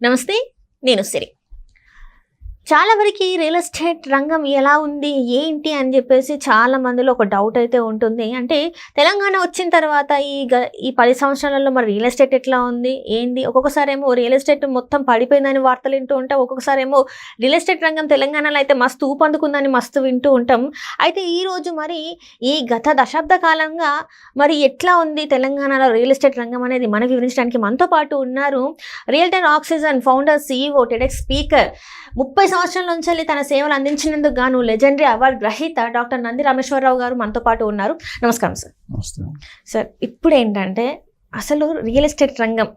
నమస్తే, నేను సిరి. చాలా వరకు రియల్ ఎస్టేట్ రంగం ఎలా ఉంది ఏంటి అని చెప్పేసి చాలా మందిలో ఒక డౌట్ అయితే ఉంటుంది. అంటే తెలంగాణ వచ్చిన తర్వాత ఈ 10 సంవత్సరాలలో మరి రియల్ ఎస్టేట్ ఎట్లా ఉంది ఏంది, ఒక్కొక్కసారి ఏమో రియల్ ఎస్టేట్ మొత్తం పడిపోయిందని వార్తలు వింటూ ఉంటాం, ఒక్కొక్కసారి ఏమో రియల్ ఎస్టేట్ రంగం తెలంగాణలో అయితే మస్తు ఊపందుకుందని మస్తు వింటూ ఉంటాం. అయితే ఈరోజు మరి ఈ గత దశాబ్ద కాలంగా మరి ఎట్లా ఉంది తెలంగాణలో రియల్ ఎస్టేట్ రంగం అనేది మనకు వివరించడానికి మనతో పాటు ఉన్నారు realtor oxygen founder, CEO, TEDx speaker, 30 సంవత్సరాల నుంచి తన సేవలు అందించినందుకు గాను లెజెండరీ అవార్డు గ్రహీత డాక్టర్ నంది రామేశ్వరరావు గారు మనతో పాటు ఉన్నారు. నమస్కారం సార్. సార్, ఇప్పుడు ఏంటంటే అసలు రియల్ ఎస్టేట్ రంగం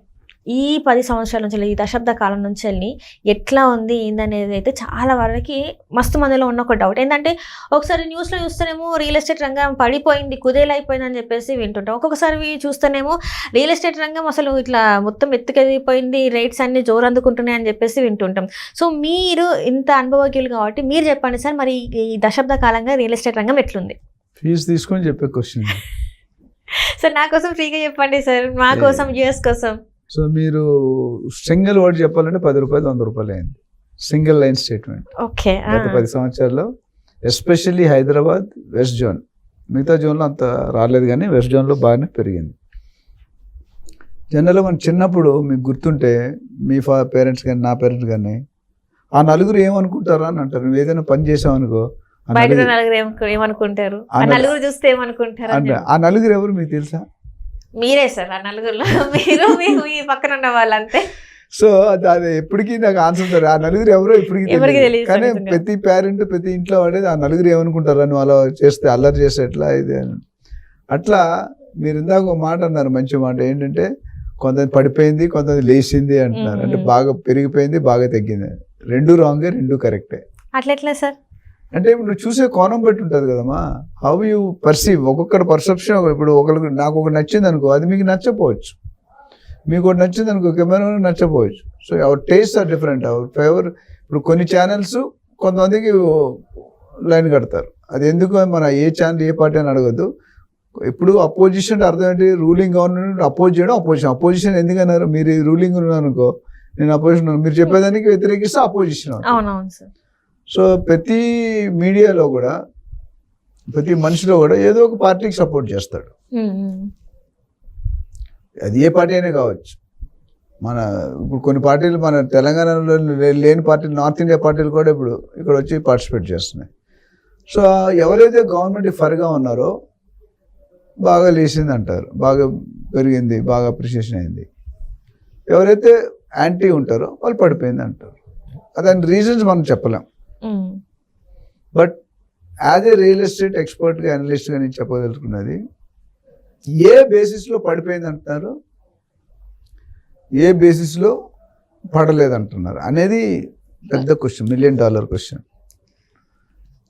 ఈ 10 సంవత్సరాల నుంచి, ఈ దశాబ్ద కాలం నుంచి వెళ్ళి ఎట్లా ఉంది ఏందనేది అయితే చాలా వరకు మస్తు మందిలో ఉన్న ఒక డౌట్. ఏంటంటే ఒకసారి న్యూస్లో చూస్తేనేమో రియల్ ఎస్టేట్ రంగం పడిపోయింది, కుదేలైపోయింది అని చెప్పేసి వింటుంటాం. ఒక్కొక్కసారి చూస్తేనేమో రియల్ ఎస్టేట్ రంగం అసలు ఇట్లా మొత్తం ఎత్తుకెదిగిపోయింది, రేట్స్ అన్ని జోరు అందుకుంటున్నాయి అని చెప్పేసి వింటుంటాం. సో మీరు ఇంత అనుభవజ్ఞులు కాబట్టి మీరు చెప్పండి సార్, మరి ఈ దశాబ్ద కాలంగా రియల్ ఎస్టేట్ రంగం ఎట్లుంది? ఫీజు తీసుకొని చెప్పే క్వశ్చన్ సార్, నా కోసం ఫ్రీగా చెప్పండి సార్, మా కోసం, యూఎస్ కోసం. సో మీరు సింగిల్ వర్డ్ చెప్పాలంటే 10 రూపాయలు 100 రూపాయలు అయింది, సింగిల్ లైన్ స్టేట్మెంట్. ఓకే. గత 10 సంవత్సరాల్లో ఎస్పెషల్లీ హైదరాబాద్, వెస్ట్ జోన్, మిగతా జోన్లో అంత రాలేదు కానీ వెస్ట్ జోన్లో బాగానే పెరిగింది. జనరల్గా మనం చిన్నప్పుడు మీకు గుర్తుంటే మీ పేరెంట్స్ కానీ నా పేరెంట్స్ కానీ ఆ నలుగురు ఏమనుకుంటారా అని అంటారు. నువ్వు ఏదైనా పని చేసావు అనుకో, ఏమనుకుంటారు, నలుగురు చూస్తే ఏమనుకుంటారు అంటే ఆ నలుగురు ఎవరు మీకు తెలుసా? మీరే సార్ ఆ నలుగురులో, మీరు మీ పక్కన ఉన్న వాళ్ళంతే. సో అది ఎప్పటికీ నాకు ఆన్సర్ సార్, ఆ నలుగురు ఎవరో ఇప్పటికీ తెలియదు. కానీ ప్రతి పేరెంట్, ప్రతి ఇంట్లో వాడేది ఆ నలుగురు ఏమనుకుంటారు అని వాళ్ళు చేస్తే, అల్లరి చేస్తే ఎట్లా ఇది అని. అట్లా మీరు ఇందాక ఒక మాట అన్నారు, మంచి మాట. ఏంటంటే కొంతమంది పడిపోయింది, కొంతమంది లేచింది అంటున్నారు. అంటే బాగా పెరిగిపోయింది, బాగా తగ్గింది. రెండు రాంగే, రెండు కరెక్టే. అట్లా సార్ అంటే ఇప్పుడు నువ్వు చూసే కోణం బట్టి ఉంటుంది కదమ్మా. హౌ యూ పర్సీవ్, ఒక్కొక్కటి పర్సెప్షన్. ఇప్పుడు ఒకరికి నాకు ఒకటి నచ్చింది అనుకో, అది మీకు నచ్చపోవచ్చు. మీకు ఒకటి నచ్చింది అనుకో, కెమెరా నచ్చపోవచ్చు. So our taste are different, our favour. ఇప్పుడు కొన్ని ఛానల్స్ కొంతమందికి లైన్ కడతారు, అది ఎందుకు మన ఏ ఛానల్ ఏ పార్టీ అని అడగద్దు. ఇప్పుడు అపోజిషన్ అర్థం ఏంటి? రూలింగ్ గవర్నమెంట్ అపోజ్ చేయడం. అపోజిషన్ ఎందుకన్నారు? మీరు రూలింగ్ ఉన్నారనుకో, నేను అపోజిషన్, మీరు చెప్పేదానికి వ్యతిరేకిస్తే అపోజిషన్. అవునవును సార్. సో ప్రతి మీడియాలో కూడా, ప్రతి మనిషిలో కూడా ఏదో ఒక పార్టీకి సపోర్ట్ చేస్తాడు. అది ఏ పార్టీ అయినా కావచ్చు. మన ఇప్పుడు కొన్ని పార్టీలు మన తెలంగాణలో లేని పార్టీలు, నార్త్ ఇండియా పార్టీలు కూడా ఇప్పుడు ఇక్కడ వచ్చి పార్టిసిపేట్ చేస్తున్నాయి. సో ఎవరైతే గవర్నమెంట్ ఫర్గా ఉన్నారో బాగా లేచింది అంటారు, బాగా పెరిగింది, బాగా అప్రిషియేషన్ అయింది. ఎవరైతే యాంటీ ఉంటారో వాళ్ళు పడిపోయింది అంటారు. దాని రీజన్స్ మనం చెప్పలేం. But as a real estate ఎక్స్పర్ట్గా, అనలిస్ట్గా నేను చెప్పదలుచుకున్నది, ఏ బేసిస్లో పడిపోయింది అంటున్నారు, ఏ బేసిస్లో పడలేదంటున్నారు అనేది పెద్ద క్వశ్చన్, $1 million క్వశ్చన్.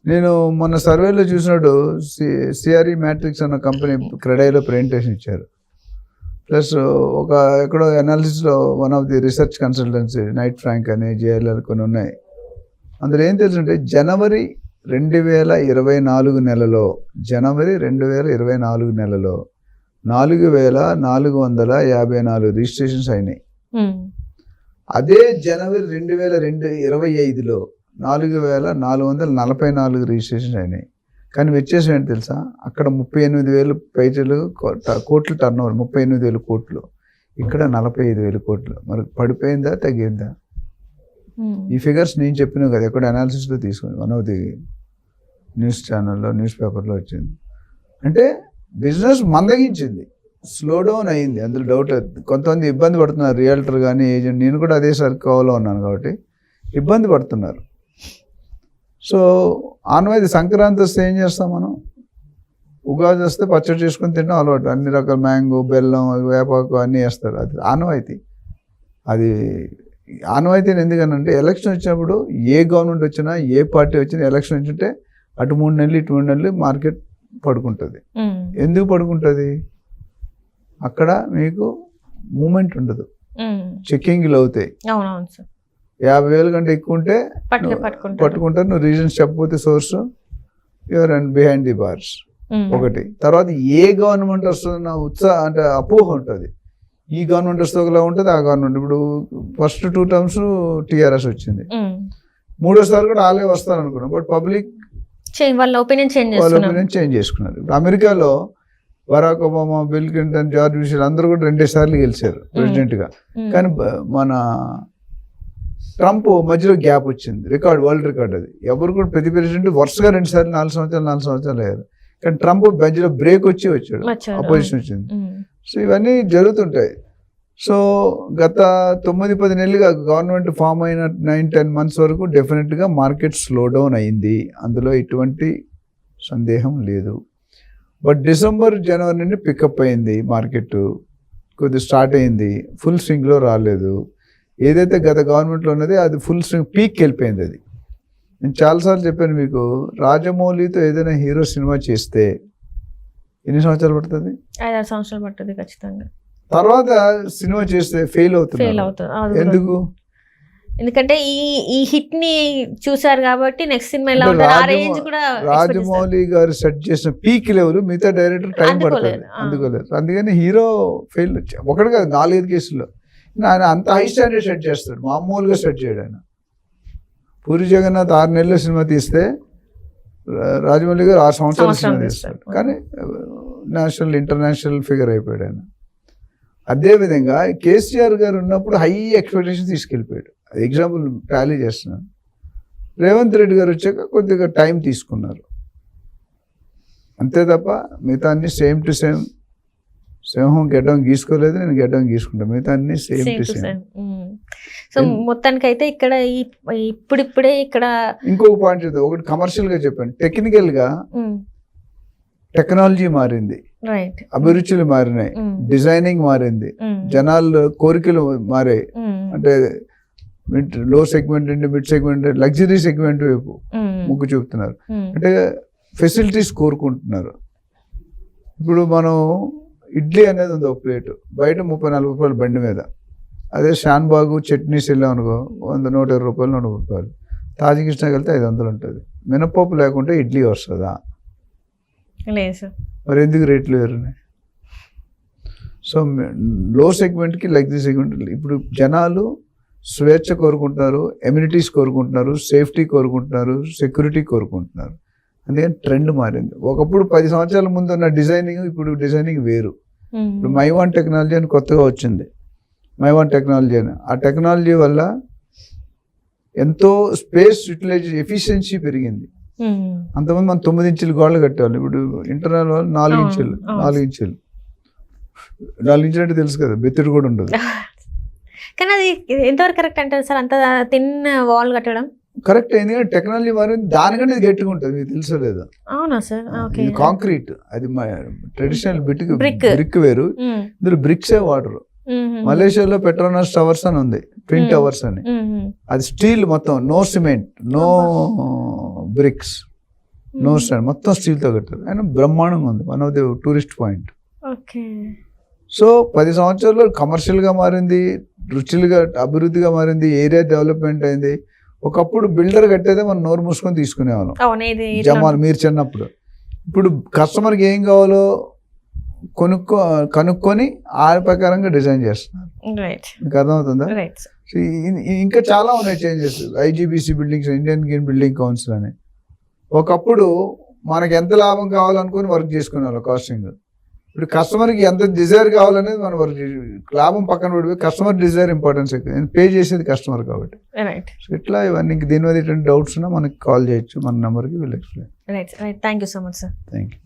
నేను మొన్న సర్వేలో చూసినట్టు సిఆర్ఈ మ్యాట్రిక్స్ అన్న కంపెనీ క్రెడైలో ప్రెజెంటేషన్ ఇచ్చారు. ప్లస్ ఒక ఎక్కడో అనాలిసిస్లో one of the research consultancy, Knight Frank అని, JLL కొన్ని ఉన్నాయి. అందులో ఏం తెలుసుంటే జనవరి 2024 నెలలో 4,454 రిజిస్ట్రేషన్స్ అయినాయి. అదే జనవరి 2025లో 4,444 రిజిస్ట్రేషన్స్ అయినాయి. కానీ వ్యత్యాసం ఏంటి తెలుసా? అక్కడ 38,000 కోట్లు టర్న్ ఓవర్, 38,000 కోట్లు. ఇక్కడ 45,000 కోట్లు. మరి పడిపోయిందా, తగ్గిందా? ఈ ఫిగర్స్ నేను చెప్పినా కదా, ఎక్కడ అనాలిసిస్లో తీసుకుని వన్ ఆఫ్ ది న్యూస్ ఛానల్లో, న్యూస్ పేపర్లో వచ్చింది. అంటే బిజినెస్ మందగించింది, స్లో డౌన్ అయ్యింది, అందులో డౌట్ లేదు. కొంతమంది ఇబ్బంది పడుతున్నారు, రియల్టర్ కానీ ఏజెంట్. నేను కూడా అదే సర్కోలో ఉన్నాను కాబట్టి ఇబ్బంది పడుతున్నారు. సో ఆనవాయితీ సంక్రాంతి వస్తే ఏం చేస్తాం మనం? ఉగాది వస్తే పచ్చడి చేసుకుని తినడం అలవాటు. అన్ని రకాల మ్యాంగో, బెల్లం, వేపాకు అన్నీ వేస్తారు. అది ఆనవాయితీ. అది ఆనవాయితీని ఎందుకనంటే ఎలక్షన్ వచ్చినప్పుడు ఏ గవర్నమెంట్ వచ్చినా, ఏ పార్టీ వచ్చినా, ఎలక్షన్ వచ్చింటే అటు 3 నెలలు ఇటు 3 నెలలు మార్కెట్ పడుకుంటుంది. ఎందుకు పడుకుంటుంది? అక్కడ మీకు మూమెంట్ ఉండదు, చెక్కింగ్లు అవుతాయి. 50,000 కంటే ఎక్కువ ఉంటే పట్టుకుంటారు. నువ్వు రీజన్స్ చెప్పకపోతే source, your and behind the bars. ఒకటి. తర్వాత ఏ గవర్నమెంట్ వస్తుందన్న ఉత్సాహం, అంటే అపోహ ఉంటుంది. ఈ గవర్నమెంట్ వస్తే ఒకలా ఉంటుంది, ఆ గవర్నమెంట్ ఇప్పుడు ఫస్ట్ 2 టర్మ్స్ టీఆర్ఎస్ వచ్చింది, మూడోసారి కూడా వాళ్ళే వస్తారు అనుకున్నాం. బట్ పబ్లిక్ వాళ్ళ ఒపీనియన్ చేంజ్ చేసుకున్నారు. ఇప్పుడు అమెరికాలో Barack Obama, Bill Clinton, George Michelle అందరూ కూడా 2 సార్లు గెలిచారు ప్రెసిడెంట్ గా. కానీ మన ట్రంప్ మధ్యలో గ్యాప్ వచ్చింది, వరల్డ్ రికార్డ్ అది. ఎవరు కూడా ప్రతి ప్రెసిడెంట్ వరుసగా 2 సార్లు 4 సంవత్సరాలు అయ్యారు. కానీ ట్రంప్ మధ్యలో బ్రేక్ వచ్చాడు, అపోజిషన్ వచ్చింది. సో ఇవన్నీ జరుగుతుంటాయి. సో గత 9-10 నెలలుగా గవర్నమెంట్ ఫామ్ అయిన 9-10 మంత్స్ వరకు డెఫినెట్గా మార్కెట్ స్లో డౌన్ అయింది, అందులో ఎటువంటి సందేహం లేదు. బట్ డిసెంబర్ జనవరి నుండి పికప్ అయింది, మార్కెట్ కొద్దిగా స్టార్ట్ అయింది, ఫుల్ స్వింగ్లో రాలేదు. ఏదైతే గత గవర్నమెంట్లో ఉన్నది అది ఫుల్ స్వింగ్ పీక్కి వెళ్ళిపోయింది. అది నేను చాలాసార్లు చెప్పాను మీకు, రాజమౌళితో ఏదైనా హీరో సినిమా చేస్తే ఎన్ని సంవత్సరాలు పడుతుంది? 5-6 సంవత్సరాలు పడుతుంది ఖచ్చితంగా. తర్వాత సినిమా చేస్తే ఫెయిల్ అవుతుంది. ఎందుకు? ఎందుకంటే ఈ హిట్ ని చూసారు కాబట్టి నెక్స్ట్ సినిమా ఎలా ఉంటుంది ఆ రేంజ్ కూడా. రాజమౌళి గారు సెట్ చేసిన పీక్ లెవెల్ మిగతా డైరెక్టర్ టైం పడుతుంది, అందుకోలేదు. అందుకని హీరో ఫెయిల్ ఒకటి కాదు 4-5 కేసుల్లో. ఆయన అంత హై స్టాండర్డ్ సెట్ చేస్తాడు, మామూలుగా సెట్ చేయడు ఆయన. పూరి జగన్నాథ్ 6 నెలల సినిమా తీస్తే రాజమౌళి గారు 6 సంవత్సరాల సినిమా తీస్తాడు, కానీ నేషనల్ ఇంటర్నేషనల్ ఫిగర్ అయిపోయాడు ఆయన. అదేవిధంగా కేసీఆర్ గారు ఉన్నప్పుడు హై ఎక్స్పెక్టేషన్ తీసుకెళ్ళిపోయాడు. ఎగ్జాంపుల్ టాలీ చేస్తున్నాను. రేవంత్ రెడ్డి గారు వచ్చాక కొద్దిగా టైం తీసుకున్నారు, అంతే తప్ప మిగతా అన్ని సేమ్ టు సేమ్. సింహం గెడ్డం గీసుకోలేదు, నేను గెడ్డం గీసుకుంటాను, మిగతా అన్ని సేమ్ టు సేమ్. సో మొత్తానికి అయితే ఇక్కడ ఇప్పుడిప్పుడే ఇక్కడ ఇంకొక పాయింట్ చెప్తా. ఒకటి కమర్షియల్ గా చెప్పాను, టెక్నికల్ గా టెక్నాలజీ మారింది, అభిరుచులు మారినాయి, డిజైనింగ్ మారింది, జనాలు కోరికలు మారాయి. అంటే లో సెగ్మెంట్ నుండి మిడ్ సెగ్మెంట్, లగ్జరీ సెగ్మెంట్ వైపు మొగ్గు చూపుతున్నారు. అంటే ఫెసిలిటీస్ కోరుకుంటున్నారు. ఇప్పుడు మనం ఇడ్లీ అనేది ఉంది ఒక ప్లేట్, బయట 30-40 రూపాయలు బండి మీద. అదే షాన్బాగు చట్నీస్ వెళ్ళాం అనుకో 100-120 రూపాయలు, 100 రూపాయలు. తాజకృష్ణకి వెళ్తే 500 ఉంటుంది. మినపప్పు లేకుంటే ఇడ్లీ వస్తుందా? మరి ఎందుకు రేట్లు వేరున్నాయి? సో లో సెగ్మెంట్కి లగ్జరీ సెగ్మెంట్. ఇప్పుడు జనాలు స్వేచ్ఛ కోరుకుంటున్నారు, ఎమ్యూనిటీస్ కోరుకుంటున్నారు, సేఫ్టీ కోరుకుంటున్నారు, సెక్యూరిటీ కోరుకుంటున్నారు. అందుకని ట్రెండ్ మారింది. ఒకప్పుడు 10 సంవత్సరాల ముందు ఉన్న డిజైనింగ్ ఇప్పుడు డిజైనింగ్ వేరు. ఇప్పుడు మైవాన్ టెక్నాలజీ అని కొత్తగా వచ్చింది, మైవాన్ టెక్నాలజీ అని. ఆ టెక్నాలజీ వల్ల ఎంతో స్పేస్ యూటిలైజేషన్ ఎఫిషియన్సీ పెరిగింది. అంతమంది మనం 9 ఇంచులు గోడలు కట్టేవాళ్ళు, ఇప్పుడు ఇంటర్నల్ వాళ్ళు 4 ఇంచులు 4 ఇంచులు 4 ఇంచులు అంటే తెలుసు కదా, బెత్తుడు కూడా ఉండదు. కానీ అది ఎంతవరకు కరెక్ట్ అంటారు సార్, అంత తిన్ వాల్ కట్టడం? కరెక్ట్ అయింది, కానీ టెక్నాలజీ మారింది, దానికంటే ఇది గట్టిగా ఉంటుంది. మీకు తెలుసో లేదా? అవునా సార్? ఇది కాంక్రీట్, అది ట్రెడిషనల్ బ్రిక్ వేరు, ఇందులో బ్రిక్సే వాడరు. మలేషియాలో పెట్రోనాస్ టవర్స్ అని ఉంది, ట్విన్ టవర్స్ అని. అది స్టీల్ మొత్తం, no cement, no bricks, no stand, మొత్తం స్టీల్ తో కట్టారు. ఆయన బ్రహ్మాండంగా ఉంది, one of the tourist point. So 10 సంవత్సరాల్లో కమర్షియల్ గా మారింది, రుచులుగా అభివృద్ధిగా మారింది, ఏరియా డెవలప్మెంట్ అయింది. ఒకప్పుడు బిల్డర్ కట్టేదే మనం నోరు మూసుకొని తీసుకునేవాళ్ళం జమాల్, మీరు చిన్నప్పుడు. ఇప్పుడు కస్టమర్కి ఏం కావాలో కనుక్కొని ఆ ప్రకారంగా డిజైన్ చేస్తున్నారు. మీకు అర్థమవుతుందా? ఇంకా చాలా ఉన్నాయి changes. IGBC buildings, Indian green building council అని. ఒకప్పుడు మనకి ఎంత లాభం కావాలనుకుని వర్క్ చేసుకునేవాళ్ళం కాస్టింగ్. ఇప్పుడు కస్టమర్కి ఎంత డిజైర్ కావాలనేది మనం వర్క్ లాభం పక్కన పడిపోయి కస్టమర్ డిజైర్ ఇంపార్టెన్స్ ఎక్కువ. నేను పే చేసేది కస్టమర్ కాబట్టి. సో ఇట్లా ఇవన్నీ దీని మీద ఎటువంటి డౌట్స్ ఉన్నా మనకి కాల్ చేయొచ్చు, మన నెంబర్కి వీళ్ళు explain. Thank you so much sir. Thank you.